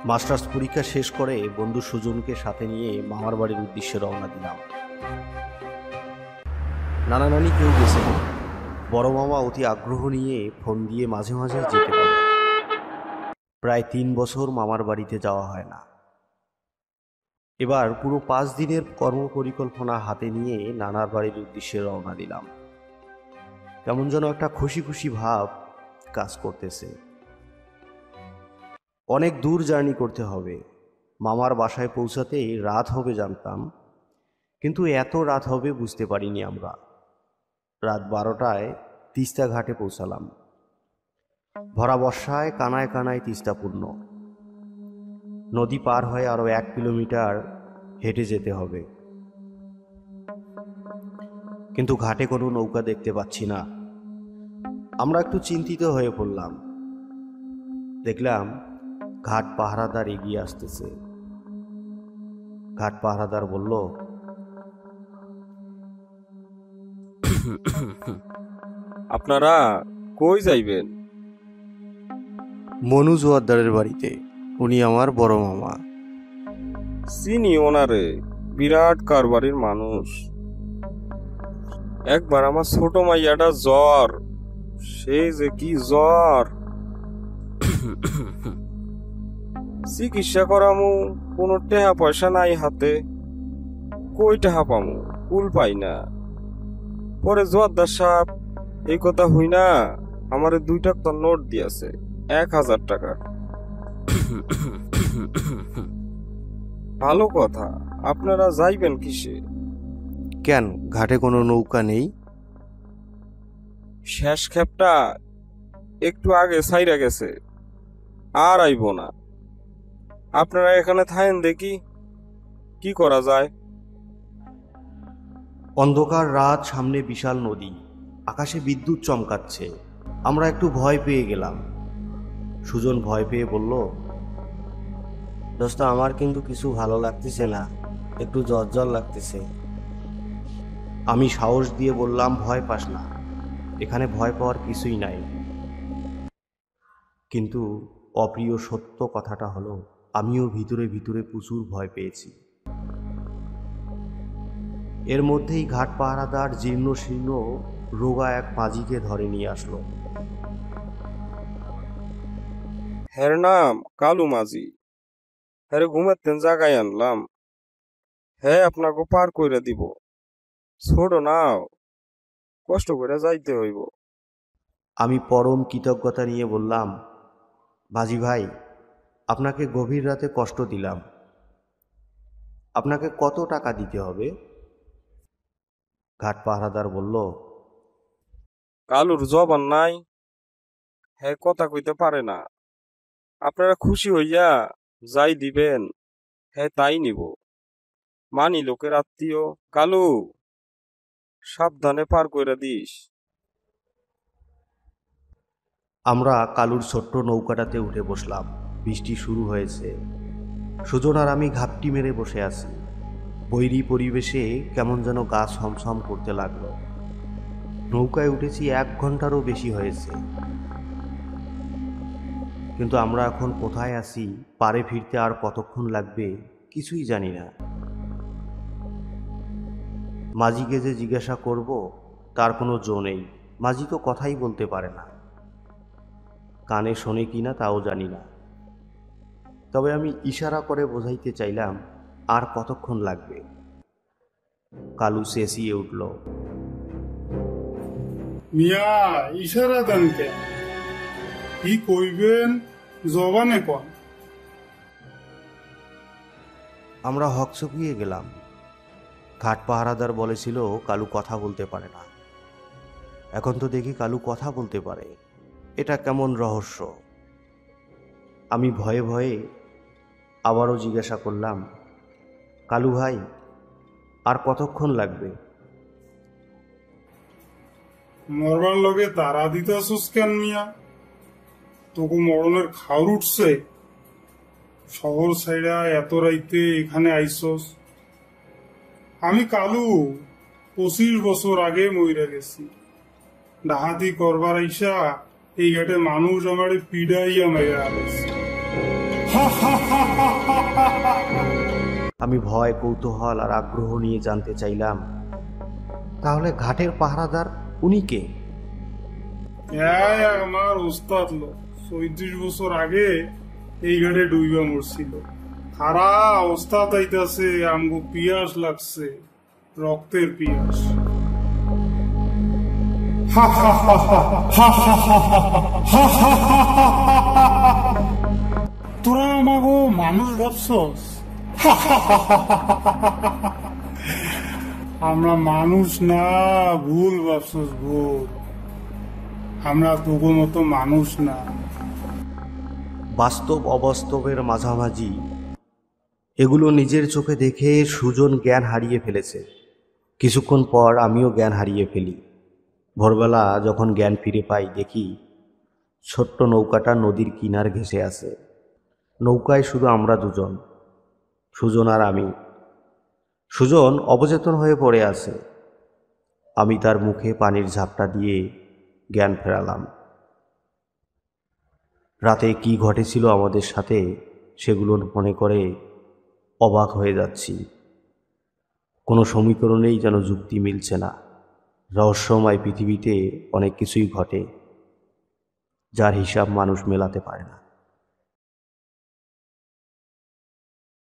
Masters পরীক্ষা শেষ করে বন্ধু সুজনকে সাথে নিয়ে মামার বাড়ির উদ্দেশ্যে রওনা দিলাম। নানা নানি কেউ গেছে না, বড় মামা অতি আগ্রহ নিয়ে ফোন দিয়ে মাঝে মাঝে যেতে বলে। প্রায় 3 বছর মামার বাড়িতে যাওয়া হয় না। এবার পুরো 5 দিনের কর্মপরিকল্পনা হাতে নিয়ে নানার বাড়ির উদ্দেশ্যে রওনা দিলাম। কেমন যেন একটা খুশি খুশি ভাব কাজ করতেছে। অনেক দূর জার্নি করতে হবে। মামার বাসায় পৌঁছাতেই রাত হবে জানতাম, কিন্তু এত রাত হবে বুঝতে পারিনি আমরা। রাত 12টায় তিস্তা ঘাটে পৌঁছালাম। ভরা বর্ষায় কানায় কানায় তিস্তা পূর্ণ। নদী পার হয়ে আরো 1 কিলোমিটার হেঁটে যেতে হবে, কিন্তু ঘাটে কোনো নৌকা দেখতে পাচ্ছি না। আমরা একটু চিন্তিত হয়ে পড়লাম। দেখলাম ঘাট পাহারাদার এগিয়ে আসতেছে। ঘাট পাহারাদার বলল, আপনারা কই যাইবেন? মনু জোয়ারদারের বাড়িতে। উনি আমার বড় মামা। চিনি ওনারে, বিরাট কারবারির মানুষ। একবার আমার ছোট মাইয়াটা জ্বর, সে যে কি জ্বর, চিকিৎসা করামু, কোনো টেহা পয়সা নাই হাতে। কই টেহা পামু, কুল পাই না। পরে জোয়ারদার সাহেব এই কথা হই না আমারে 2 টাকার নোট দিয়েছে, 1000 টাকা। ভালো কথা, আপনারা যাইবেন কিসে? কেন, ঘাটে কোনো নৌকা নেই? শেষ ক্ষেপটা একটু আগে ছাইরা গেছে, আর আইব না। আপনারা এখানে থাকেন, দেখি কি করা যায়। অন্ধকার রাত, সামনে বিশাল নদী, আকাশে বিদ্যুৎ চমকাচ্ছে। আমরা একটু ভয় পেয়ে গেলাম। সুজন ভয় পেয়ে বলল, দোস্ত, আমার কিন্তু কিছু ভালো লাগতেছে না, একটু জ্বর জ্বর লাগতেছে। আমি সাহস দিয়ে বললাম, ভয় পাস না, এখানে ভয় পাওয়ার কিছুই নাই। কিন্তু অপ্রিয় সত্য কথাটা হলো, আমিও ভিতরে ভিতরে প্রচুর ভয় পেয়েছি। এর মধ্যেই ঘাট পাহারাদার জীর্ণ শীর্ণ রোগা এক পাজিকে ধরে নিয়ে আসলো। হের নাম কালু মাঝি। হ্যাঁ ঘুমাতেন জাগায় আনলাম, হ্যাঁ আপনাকে পার কইরা দিব। ছোট নাও, কষ্ট করে যাইতে হইব। আমি পরম কৃতজ্ঞতা নিয়ে বললাম, বাজি ভাই, আপনাকে গভীর রাতে কষ্ট দিলাম, আপনাকে কত টাকা দিতে হবে? ঘাট পাহারাদার বলল, কালুর জবান নাই, হ্যাঁ কথা কইতে পারে না। আপনারা খুশি হইয়া যাই দিবেন, হ্যাঁ তাই নিব। মানি লোকের আত্মীয়। কালু, সাবধানে পার কইরা দিস। আমরা কালুর ছোট্ট নৌকাটাতে উঠে বসলাম। বৃষ্টি শুরু হয়েছে। সুজন আর আমি ঘাপটি মেরে বসে আছি। বৈরী পরিবেশে কেমন যেন গা ছমছম করতে লাগলো। নৌকায় উঠেছি 1 ঘন্টারও বেশি হয়েছে, কিন্তু আমরা এখন কোথায় আছি, পাড়ে ফিরতে আর কতক্ষণ লাগবে কিছুই জানি না। মাঝিকে যে জিজ্ঞাসা করব তার কোনো জো নেই। মাঝি তো কথাই বলতে পারে না, কানে শোনে কিনা তাও জানি না। তবে আমি ইশারা করে বোঝাইতে চাইলাম আর কতক্ষণ লাগবে। কালু চেঁচিয়ে উঠল, মিয়া ইশারা দেন কেন? কি কইবেন জবানে কন। আমরা হকচকিয়ে গেলাম। ঘাট পাহারাদার বলেছিল কালু কথা বলতে পারে না, এখন তো দেখি কালু কথা বলতে পারে। এটা কেমন রহস্য। আমি ভয়ে ভয়ে আবারও জিজ্ঞাসা করলাম, কালু ভাই, আর কতক্ষণ লাগবে? মরবার লগে তারা দিতাছস কেন মিয়া? তোকে মরণের খাওয়ার উঠছে, শহর ছাইড়া এত রাইতে এখানে আইসস। আমি কালু 25 বছর আগে মইরা গেছি। ডাহাতি করবার আইসা এই ঘাটে মানুষ আমারে পিডাইয়া মেরে আলাইছে। আমি ভয়, কৌতূহল আর আগ্রহ নিয়ে জানতে চাইলাম, তাহলে ঘাটের পাহারাদার উনি কে? আমার ওস্তাদ লোক ৩৫ বছর আগে এই ঘাটে ডুইবা মরছিল। খারা ওস্তাদ আইতাছে, আমগো পিয়াস লাগছে, রক্তের পিয়াস। তোরা আমাগো মানুষ ভাবছস? আমরা মানুষ না, ভুল ভাবছস, ভুল। আমরা তোগো মতো মানুষ না। বাস্তব অবাস্তবের মাঝামাঝি এগুলো নিজের চোখে দেখে সুজন জ্ঞান হারিয়ে ফেলেছে। কিছুক্ষণ পর আমিও জ্ঞান হারিয়ে ফেলি। ভোরবেলা যখন জ্ঞান ফিরে পাই, দেখি ছোট্ট নৌকাটা নদীর কিনার ঘেঁষে আছে। নৌকায় শুধু আমরা দুজন, সুজন আর আমি। সুজন অবচেতন হয়ে পড়ে আছে। আমি তার মুখে পানির ঝাপটা দিয়ে জ্ঞান ফেরালাম। রাতে কি ঘটেছিল আমাদের সাথে সেগুলো মনে করে অবাক হয়ে যাচ্ছি। কোনো সমীকরণেই যেন যুক্তি মিলছে না। রহস্যময় পৃথিবীতে অনেক কিছুই ঘটে, যার হিসাব মানুষ মেলাতে পারে না।